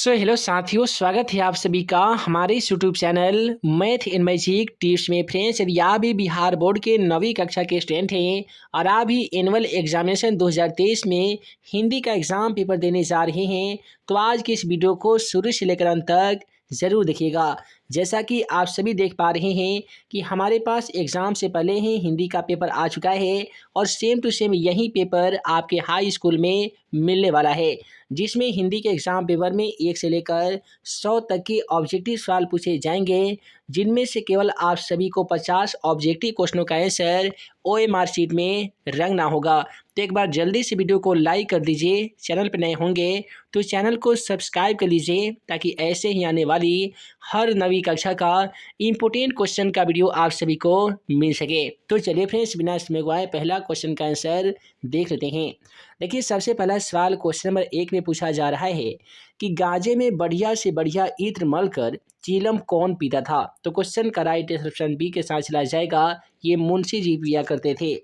Hello साथियों, स्वागत है आप सभी का हमारे इस YouTube channel math in magic tips में। फ्रेंड्स, यदि आप भी बिहार बोर्ड के 9वीं कक्षा के स्टूडेंट हैं और आप भी एनुअल एग्जामिनेशन 2023 में हिंदी का एग्ज़ाम पेपर देने जा रहे हैं, तो आज की इस वीडियो को शुरू से लेकर अंत तक ज़रूर देखिएगा। जैसा कि आप सभी देख पा रहे हैं कि हमारे पास एग्ज़ाम से पहले ही हिंदी का पेपर आ चुका है और सेम टू सेम यही पेपर आपके हाई स्कूल में मिलने वाला है, जिसमें हिंदी के एग्ज़ाम पेपर में 1 से लेकर 100 तक के ऑब्जेक्टिव सवाल पूछे जाएंगे, जिनमें से केवल आप सभी को 50 ऑब्जेक्टिव क्वेश्चनों का आंसर ओएमआर शीट में रखना होगा। तो एक बार जल्दी से वीडियो को लाइक कर दीजिए। चैनल पर नए होंगे तो चैनल को सब्सक्राइब कर लीजिए, ताकि ऐसे ही आने वाली हर नवी कक्षा का इम्पोर्टेंट क्वेश्चन का वीडियो आप सभी को मिल सके। तो चलिए फ्रेंड्स, बिना समय गवाए पहला क्वेश्चन का आंसर देख लेते हैं। देखिए, सबसे पहला सवाल क्वेश्चन नंबर 1 में पूछा जा रहा है कि गाजे में बढ़िया से बढ़िया इत्र मलकर चीलम कौन पीता था। तो क्वेश्चन का राइट ऑप्शन बी के साथ चला जाएगा, ये मुंशी जी पिया करते थे।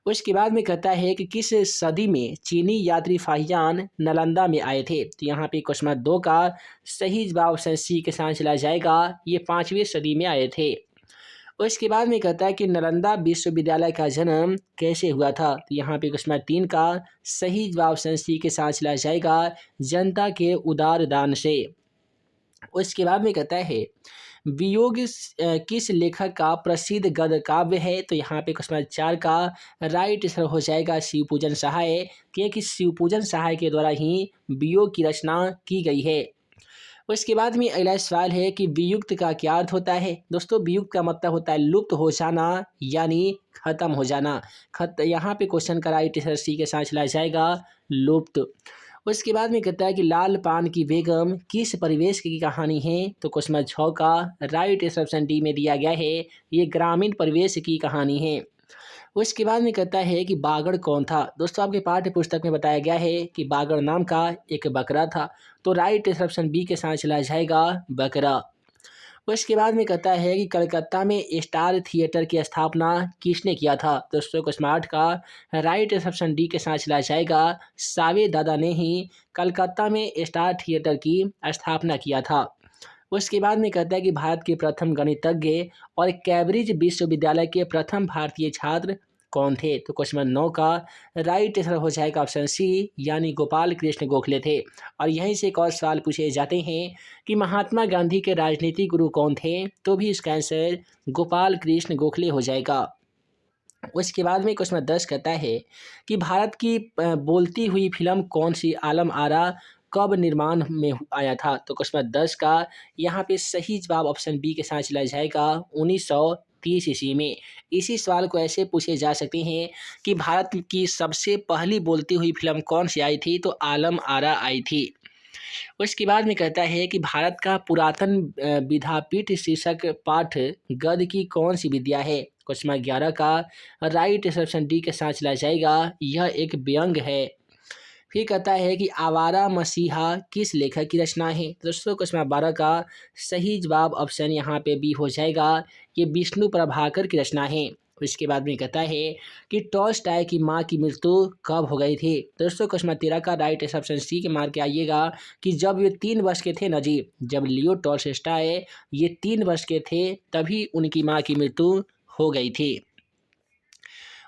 उसके बाद में कहता है कि किस सदी में चीनी यात्री फाहियान नालंदा में आए थे। तो यहाँ पे क्वेश्चन नंबर 2 का सही जवाब ऑप्शन सी के साथ चला जाएगा, ये 5वीं सदी में आए थे। उसके बाद में कहता है कि नालंदा विश्वविद्यालय का जन्म कैसे हुआ था। तो यहाँ पे क्वेश्चन नंबर 3 का सही जवाब ऑप्शन सी के साथ चला जाएगा, जनता के उदार दान से। उसके बाद में कहता है वियोग किस लेखक का प्रसिद्ध गद्य काव्य है। तो यहाँ पे क्वेश्चन नंबर 4 का राइट आंसर हो जाएगा शिवपूजन सहाय, क्योंकि शिवपूजन सहाय के द्वारा ही वियोग की रचना की गई है। उसके बाद में अगला सवाल है कि वियुक्त का क्या अर्थ होता है। दोस्तों, वियुक्त का मतलब होता है लुप्त हो जाना, यानी खत्म हो जाना। यहाँ पे क्वेश्चन का राइट आंसर सी के साथ चला जाएगा, लुप्त। उसके बाद में कहता है कि लाल पान की बेगम किस परिवेश की कहानी है। तो क्वेश्चन नंबर 6 का राइट आंसर ऑप्शन डी में दिया गया है, ये ग्रामीण परिवेश की कहानी है। उसके बाद में कहता है कि बागड़ कौन था। दोस्तों, आपके पाठ्य पुस्तक में बताया गया है कि बागड़ नाम का एक बकरा था। तो राइट आंसर ऑप्शन बी के साथ चला जाएगा, बकरा। उसके बाद में कहता है कि कलकत्ता में स्टार थिएटर की स्थापना किसने किया था। दोस्तों, क्वेश्चन 8 का राइट आंसर ऑप्शन डी के साथ चला जाएगा, सावे दादा ने ही कलकत्ता में स्टार थिएटर की स्थापना किया था। उसके बाद में कहता है कि भारत के प्रथम गणितज्ञ और कैम्ब्रिज विश्वविद्यालय के प्रथम भारतीय छात्र कौन थे। तो क्वेश्चन नंबर 9 का राइट आंसर हो जाएगा ऑप्शन सी, यानी गोपाल कृष्ण गोखले थे। और यहीं से एक और सवाल पूछे जाते हैं कि महात्मा गांधी के राजनीतिक गुरु कौन थे। तो भी इसका आंसर गोपाल कृष्ण गोखले हो जाएगा। उसके बाद में क्वेश्चन नंबर 10 कहता है कि भारत की बोलती हुई फिल्म कौन सी आलम आरा कब निर्माण में आया था। तो क्वेश्चन नंबर 10 का यहाँ पे सही जवाब ऑप्शन बी के साथ चला जाएगा, 1930 ईस्वी में। इसी सवाल को ऐसे पूछे जा सकते हैं कि भारत की सबसे पहली बोलती हुई फिल्म कौन सी आई थी। तो आलम आरा आई थी। उसके बाद में कहता है कि भारत का पुरातन विद्यापीठ शीर्षक पाठ गद्य की कौन सी विद्या है। क्वेश्चन नंबर 11 का राइट ऑप्शन डी के साथ चला जाएगा, यह एक व्यंग है। फिर कहता है कि आवारा मसीहा किस लेखक की रचना है। दोस्तों, क्वेश्चन नंबर 12 का सही जवाब ऑप्शन यहाँ पे बी हो जाएगा, ये विष्णु प्रभाकर की रचना है। इसके बाद में कहता है कि टॉल्स्टॉय की माँ की मृत्यु कब हो गई थी। दोस्तों, क्वेश्चन नंबर 13 का राइट ऑप्शन सी के मार के आइएगा कि जब ये 3 वर्ष के थे ना जी, जब लियो टॉल्स्टॉय ये 3 वर्ष के थे तभी उनकी माँ की मृत्यु हो गई थी।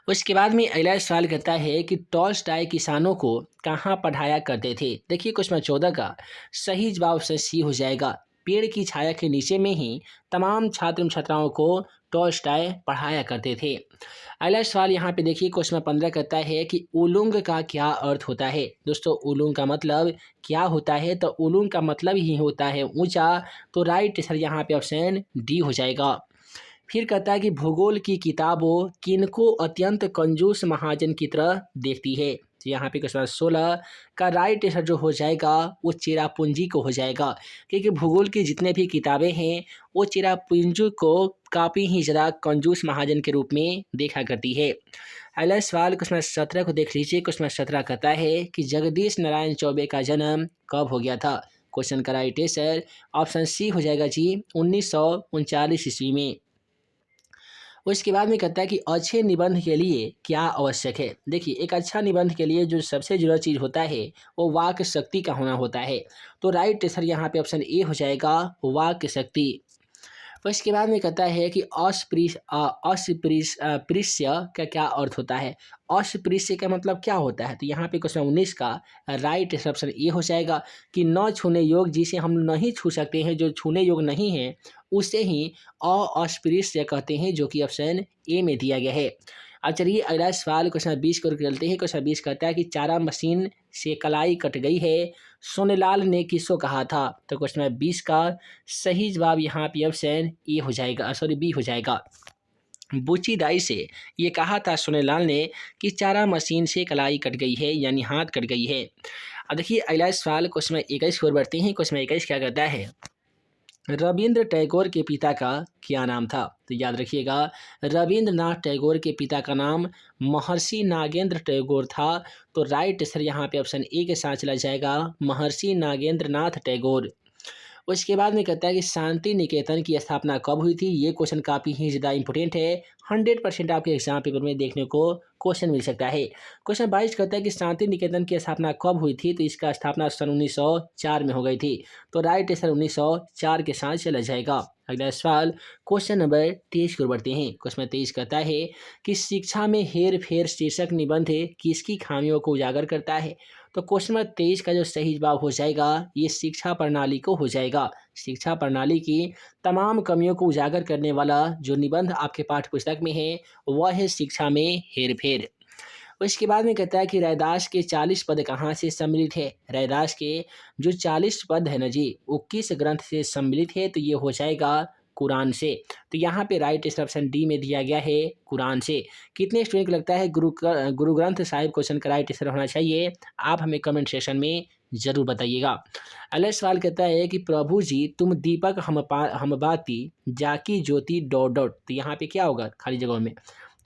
उसके बाद में अगला सवाल कहता है कि टॉल्स्टॉय किसानों को कहाँ पढ़ाया करते थे। देखिए, क्वेश्चन नंबर 14 का सही जवाब ऑप्शन सी हो जाएगा, पेड़ की छाया के नीचे में ही तमाम छात्र छात्राओं को टॉल्स्टॉय पढ़ाया करते थे। अगला सवाल यहाँ पे देखिए, क्वेश्चन नंबर 15 कहता है कि उलुंग का क्या अर्थ होता है। दोस्तों, उलुंग का मतलब क्या होता है। तो उलुंग का मतलब ही होता है ऊंचा। तो राइट आंसर यहाँ पे ऑप्शन डी हो जाएगा। फिर कहता है कि भूगोल की किताबों किनको अत्यंत कंजूस महाजन की तरह देखती है। तो यहाँ पे क्वेश्चन 16 का राइट आंसर जो हो जाएगा वो चेरापूंजी को हो जाएगा, क्योंकि भूगोल की जितने भी किताबें हैं वो चेरापूंजी को काफ़ी ही ज़्यादा कंजूस महाजन के रूप में देखा करती है। अगला सवाल क्वेश्चन 17 को देख लीजिए। क्वेश्चन 17 कहता है कि जगदीश नारायण चौबे का जन्म कब हो गया था। क्वेश्चन का राइट आंसर ऑप्शन सी हो जाएगा जी, 1939 ईस्वी में। उसके बाद में कहता है कि अच्छे निबंध के लिए क्या आवश्यक है। देखिए, एक अच्छा निबंध के लिए जो सबसे ज़रूरत चीज़ होता है वो वाक् शक्ति का होना होता है। तो राइट आंसर यहाँ पे ऑप्शन ए हो जाएगा, वाक् शक्ति। उसके बाद में कहता है कि अस्पृश्य का क्या अर्थ होता है। अस्पृश्य का मतलब क्या होता है। तो यहाँ पे क्वेश्चन 19 का राइट ऑप्शन ए हो जाएगा कि न छूने योग, जिसे हम नहीं छू सकते हैं, जो छूने योग नहीं है, उसे ही अस्पृश्य कहते हैं, जो कि ऑप्शन ए में दिया गया है। अब चलिए अगला सवाल क्वेश्चन 20 को चलते हैं। क्वेश्चन 20 कहता है कि चारा मशीन से कलाई कट गई है, सोनेलाल ने किसको कहा था। तो क्वेश्चन 20 का सही जवाब यहाँ पे ऑप्शन ए हो जाएगा, सॉरी बी हो जाएगा। बुच्ची दाई से ये कहा था सोनेलाल ने कि चारा मशीन से कलाई कट गई है, यानी हाथ कट गई है। अब देखिए अगला सवाल क्वेश्चन 21 की ओर बढ़ते हैं। क्वेश्चन 21 क्या कहता है, रविंद्र टैगोर के पिता का क्या नाम था। तो याद रखिएगा, रविंद्रनाथ टैगोर के पिता का नाम महर्षि नागेंद्र टैगोर था। तो राइट आंसर यहाँ पे ऑप्शन ए के साथ चला जाएगा, महर्षि नागेंद्रनाथ टैगोर। उसके बाद में कहता है कि शांति निकेतन की स्थापना कब हुई थी। ये क्वेश्चन काफ़ी ही ज़्यादा इंपॉर्टेंट है, 100% आपके एग्जाम पेपर में देखने को क्वेश्चन मिल सकता है। क्वेश्चन 22 कहता है कि शांति निकेतन की स्थापना कब हुई थी। तो इसका स्थापना सन 1904 में हो गई थी। तो राइट आंसर 1904 के साथ चला जाएगा। अगला सवाल क्वेश्चन नंबर 23 की ओर बढ़ते हैं। क्वेश्चन 23 कहता है कि शिक्षा में हेर फेर शीर्षक निबंध किसकी खामियों को उजागर करता है। तो क्वेश्चन नंबर 23 का जो सही जवाब हो जाएगा, ये शिक्षा प्रणाली को हो जाएगा। शिक्षा प्रणाली की तमाम कमियों को उजागर करने वाला जो निबंध आपके पाठ्य पुस्तक में है वह है शिक्षा में हेर फेर। उसके बाद में कहता है कि रैदास के 40 पद कहाँ से सम्मिलित है। रैदास के जो 40 पद है ना जी, वो किस ग्रंथ से सम्मिलित है। तो ये हो जाएगा कुरान से। तो यहाँ पे राइट ऑप्शन डी में दिया गया है, कुरान से। कितने स्टूडेंट को लगता है गुरु ग्रंथ साहिब क्वेश्चन का राइट आंसर होना चाहिए, आप हमें कमेंट सेक्शन में जरूर बताइएगा। अगला सवाल कहता है कि प्रभु जी तुम दीपक हम बाती जाकी ज्योति डॉट डॉट। तो यहाँ पे क्या होगा खाली जगहों में।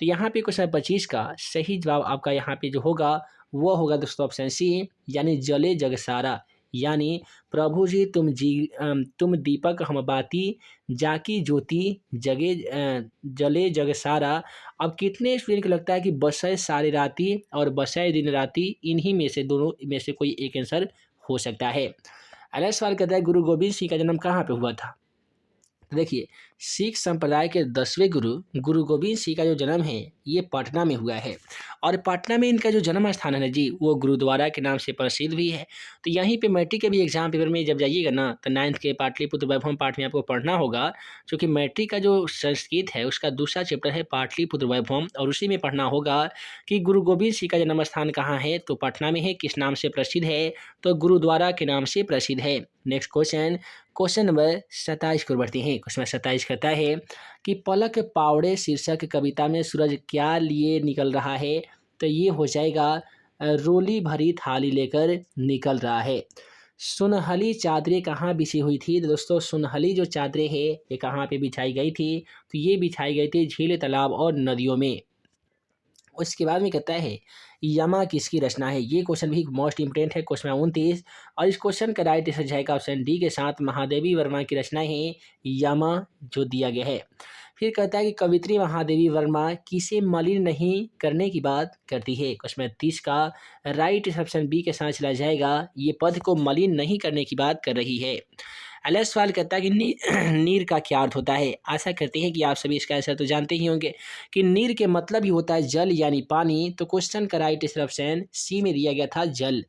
तो यहाँ पे क्वेश्चन 25 का सही जवाब आपका यहाँ पे जो होगा वो होगा दोस्तों ऑप्शन सी, यानी जले जग सारा। यानी प्रभु जी तुम दीपक हम बाती जाकी ज्योति जले जग सारा। अब कितने स्टूडेंट को लगता है कि बसे सारे राती और बसे दिन राती, इन्हीं में से दोनों में से कोई एक आंसर हो सकता है। अगला सवाल कहता है गुरु गोविंद सिंह का जन्म कहाँ पे हुआ था। देखिए, सिख संप्रदाय के 10वें गुरु गुरु गोविंद सिंह का जो जन्म है ये पटना में हुआ है। और पटना में इनका जो जन्म स्थान है ना जी, वो गुरुद्वारा के नाम से प्रसिद्ध भी है। तो यहीं पे मैट्रिक के भी एग्जाम पेपर में जब जाइएगा ना, तो 9th के पाटलिपुत्र वैभवम पाठ में आपको पढ़ना होगा। क्योंकि मैट्रिक का जो संस्कृत है उसका दूसरा चैप्टर है पाटलिपुत्र वैभवम, और उसी में पढ़ना होगा कि गुरु गोविंद सिंह का जन्म स्थान कहाँ है। तो पटना में है। किस नाम से प्रसिद्ध है। तो गुरुद्वारा के नाम से प्रसिद्ध है। नेक्स्ट क्वेश्चन नंबर 27 को बढ़ते हैं। क्वेश्चन 27 कहता है कि पलक पावड़े शीर्षक कविता में सूरज क्या लिए निकल रहा है। तो ये हो जाएगा रोली भरी थाली लेकर निकल रहा है। सुनहली चादरें कहाँ बिछी हुई थी। तो दोस्तों सुनहली जो चादरें हैं ये कहाँ पे बिछाई गई थी। तो ये बिछाई गई थी झील, तालाब और नदियों में। उसके बाद में कहता है यमा किसकी रचना है। ये क्वेश्चन भी मोस्ट इंपोर्टेंट है, क्वेश्चन 29। और इस क्वेश्चन का राइट आंसर जाएगा ऑप्शन डी के साथ, महादेवी वर्मा की रचना है यमा, जो दिया गया है। फिर कहता है कि कवित्री महादेवी वर्मा किसे मलिन नहीं करने की बात करती है। क्वेश्चन 30 का राइट ऑप्शन बी के साथ चला जाएगा, ये पद को मलिन नहीं करने की बात कर रही है। अगला सवाल कहता है कि नीर का क्या अर्थ होता है। आशा करते हैं कि आप सभी इसका आंसर तो जानते ही होंगे कि नीर के मतलब ही होता है जल यानी पानी। तो क्वेश्चन का राइट ऑप्शन सी में दिया गया था, जल।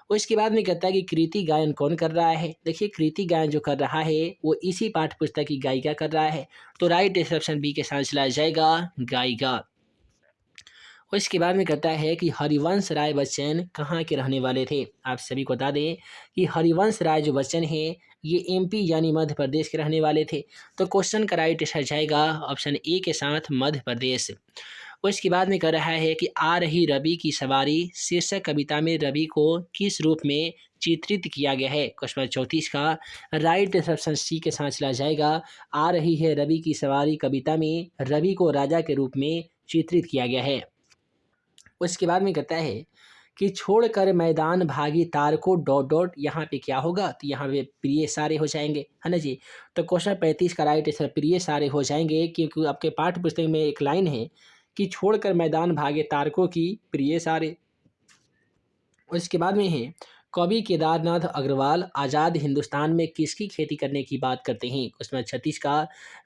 उसके बाद में कहता है कि कृति गायन कौन कर रहा है। देखिए, कृति गायन जो कर रहा है वो इसी पाठ्य पुस्तक की गायिका कर रहा है। तो राइट ऑप्शन बी के साथ चला जाएगा, गायिका। उसके बाद में कहता है कि हरिवंश राय बच्चन कहाँ के रहने वाले थे। आप सभी को बता दें कि हरिवंश राय जो बच्चन हैं ये एमपी यानी मध्य प्रदेश के रहने वाले थे। तो क्वेश्चन का राइट आंसर जाएगा ऑप्शन ए के साथ, मध्य प्रदेश। उसके बाद में कह रहा है कि आ रही रवि की सवारी शीर्षक कविता में रवि को किस रूप में चित्रित किया गया है। क्वेश्चन 34 का राइट ऑप्शन सी के साथ चला जाएगा, आ रही है रवि की सवारी कविता में रवि को राजा के रूप में चित्रित किया गया है। उसके बाद में कहता है कि छोड़कर मैदान भागी तार को डॉट डॉट, यहाँ पे क्या होगा, तो यहाँ पे प्रिय सारे हो जाएंगे, है ना जी। तो क्वेश्चन 35 का राइट आंसर प्रिय सारे हो जाएंगे, क्योंकि आपके पाठ्य पुस्तक में एक लाइन है कि छोड़कर मैदान भागे तारकों की प्रिय सारे। उसके बाद में है, कवि केदारनाथ अग्रवाल आज़ाद हिंदुस्तान में किसकी खेती करने की बात करते हैं। उसमें 36 का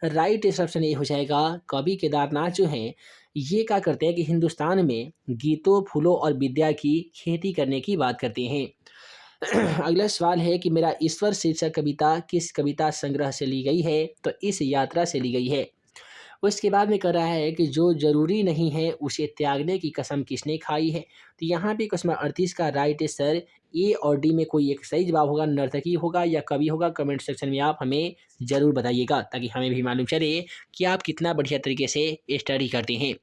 राइट ऑप्शन ये हो जाएगा, कवि केदारनाथ जो हैं ये क्या करते हैं कि हिंदुस्तान में गीतों, फूलों और विद्या की खेती करने की बात करते हैं। अगला सवाल है कि मेरा ईश्वर शीर्षक कविता किस कविता संग्रह से ली गई है, तो इस यात्रा से ली गई है। उसके बाद में कह रहा है कि जो ज़रूरी नहीं है उसे त्यागने की कसम किसने खाई है। तो यहाँ पे क्वेश्चन 38 का राइट आंसर ए और डी में कोई एक सही जवाब होगा, नर्तकी होगा या कवि होगा। कमेंट सेक्शन में आप हमें ज़रूर बताइएगा, ताकि हमें भी मालूम चले कि आप कितना बढ़िया तरीके से स्टडी करते हैं।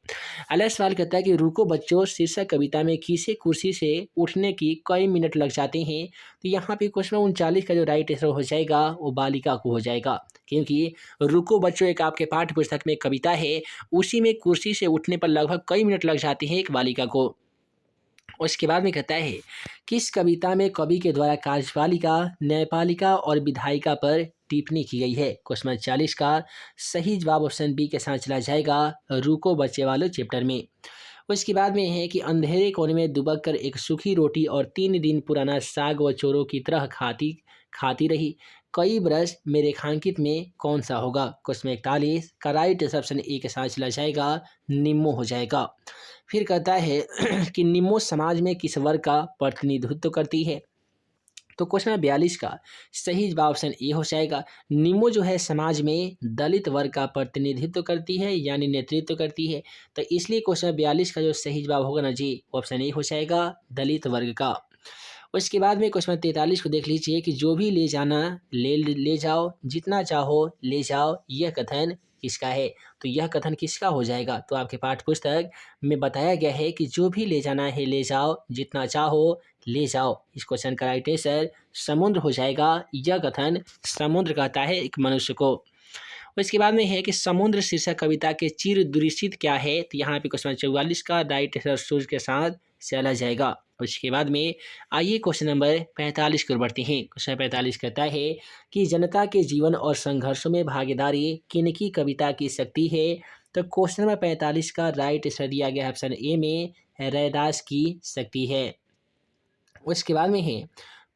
अगला सवाल कहता है कि रुको बच्चों शीर्षक कविता में किसे कुर्सी से उठने की कई मिनट लग जाते हैं। तो यहाँ पे क्वेश्चन 39 का जो राइट आंसर हो जाएगा वो बालिका को हो जाएगा, क्योंकि रुको बच्चों एक आपके पाठ्य पुस्तक में कविता है, उसी में कुर्सी से उठने पर लगभग कई मिनट लग जाते हैं एक बालिका को। उसके बाद में कहता है, किस कविता में कवि के द्वारा कार्यपालिका, न्यायपालिका और विधायिका पर टिप्पणी की गई है। क्वेश्चन 40 का सही जवाब ऑप्शन बी के साथ चला जाएगा, रुको बच्चे वाले चैप्टर में। उसके बाद में है कि अंधेरे कोने में दुबक कर एक सूखी रोटी और 3 दिन पुराना साग व चोरों की तरह खाती खाती रही, कई बरस में रेखांकित में कौन सा होगा। क्वेश्चन 41 का राइट ऑप्शन ए के साथ चला जाएगा, निम्मो हो जाएगा। फिर कहता है कि निम्मो समाज में किस वर्ग का प्रतिनिधित्व करती है। तो क्वेश्चन 42 का सही जवाब ऑप्शन ए हो जाएगा, निम्मो जो है समाज में दलित वर्ग का प्रतिनिधित्व करती है, यानी नेतृत्व करती है। तो इसलिए क्वेश्चन 42 का जो सही जवाब होगा ना जी, ऑप्शन ए हो जाएगा, दलित वर्ग का। उसके बाद में क्वेश्चन 43 को देख लीजिए कि जो भी ले जाना ले जाओ, जितना चाहो ले जाओ, यह कथन किसका है। तो यह कथन किसका हो जाएगा, तो आपके पाठ्य पुस्तक में बताया गया है कि जो भी ले जाना है ले जाओ, जितना चाहो ले जाओ। इस क्वेश्चन का राइट आंसर समुद्र हो जाएगा। यह कथन समुद्र कहता है एक मनुष्य को। उसके बाद में है कि समुद्र शीर्षक कविता के चिर दुरिस्थित क्या है। तो यहाँ पे क्वेश्चन 44 का राइट आंसर सूर्य के साथ चला जाएगा। उसके बाद में आइए क्वेश्चन नंबर 45 की ओर बढ़ते हैं। क्वेश्चन 45 कहता है कि जनता के जीवन और संघर्षों में भागीदारी किनकी कविता की शक्ति है। तो क्वेश्चन नंबर 45 का राइट आंसर दिया गया ऑप्शन ए में, रैदास की शक्ति है। उसके बाद में है,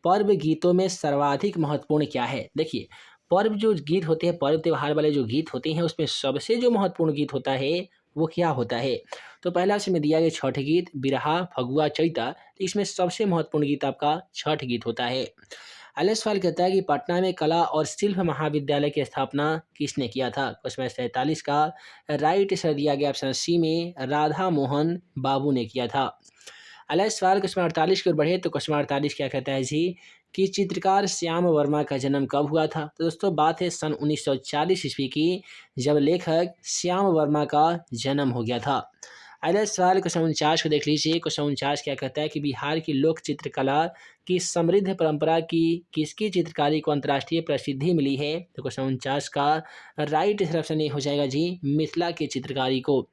पर्व गीतों में सर्वाधिक महत्वपूर्ण क्या है। देखिए, पर्व जो गीत होते हैं, पर्व त्यौहार वाले जो गीत होते हैं, उसमें सबसे जो महत्वपूर्ण गीत होता है वो क्या होता है। तो पहला इसमें दिया गया छठ गीत, बिरहा, फगुआ, चैता। तो इसमें सबसे महत्वपूर्ण गीत आपका छठ गीत होता है। अगला सवाल कहता है कि पटना में कला और शिल्प महाविद्यालय की स्थापना किसने किया था। क्वेश्चन 47 का राइट आंसर दिया गया ऑप्शन सी में, राधा मोहन बाबू ने किया था। अगला सवाल क्वेश्चन 48 की ओर बढ़े तो क्वेश्चन 48 क्या कहता है जी कि चित्रकार श्याम वर्मा का जन्म कब हुआ था। तो दोस्तों बात है सन 1940 ईस्वी की, जब लेखक श्याम वर्मा का जन्म हो गया था। अगला सवाल क्वेश्चन 49 को देख लीजिए। क्वेश्चन 49 क्या कहता है कि बिहार की लोक चित्रकला की समृद्ध परंपरा की किसकी चित्रकारी को अंतर्राष्ट्रीय प्रसिद्धि मिली है। तो क्वेश्चन 49 का राइट ऑप्शन ए हो जाएगा जी, मिथिला की चित्रकारी को।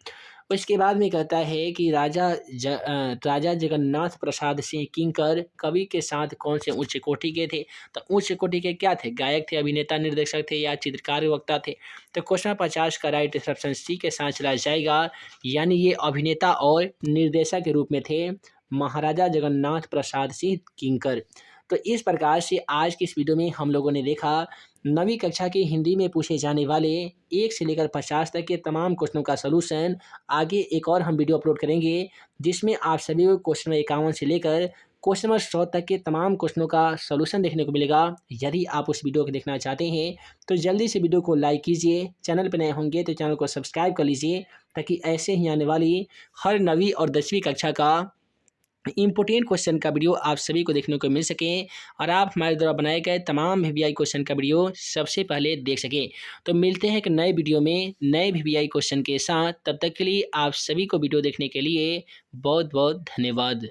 उसके बाद में कहता है कि राजा जगन्नाथ प्रसाद सिंह किंकर कवि के साथ कौन से उच्च कोटि के थे। तो उच्च कोटि के क्या थे, गायक थे, अभिनेता, निर्देशक थे या चित्रकार वक्ता थे। तो क्वेश्चन 50 का राइट ऑप्शन सी के साथ चला जाएगा, यानी ये अभिनेता और निर्देशक के रूप में थे, महाराजा जगन्नाथ प्रसाद सिंह किंकर। तो इस प्रकार से आज की इस वीडियो में हम लोगों ने देखा 9वीं कक्षा की हिंदी में पूछे जाने वाले 1 से लेकर 50 तक के तमाम क्वेश्चनों का सलूशन। आगे एक और हम वीडियो अपलोड करेंगे जिसमें आप सभी को क्वेश्चन 51 से लेकर क्वेश्चन नंबर 100 तक के तमाम क्वेश्चनों का सलूशन देखने को मिलेगा। यदि आप उस वीडियो को देखना चाहते हैं तो जल्दी से वीडियो को लाइक कीजिए, चैनल पर नए होंगे तो चैनल को सब्सक्राइब कर लीजिए, ताकि ऐसे ही आने वाली हर 9वीं और 10वीं कक्षा का इम्पोर्टेंट क्वेश्चन का वीडियो आप सभी को देखने को मिल सके और आप हमारे द्वारा बनाए गए तमाम वीवीआई क्वेश्चन का वीडियो सबसे पहले देख सकें। तो मिलते हैं एक नए वीडियो में नए वीवीआई क्वेश्चन के साथ। तब तक के लिए आप सभी को वीडियो देखने के लिए बहुत बहुत धन्यवाद।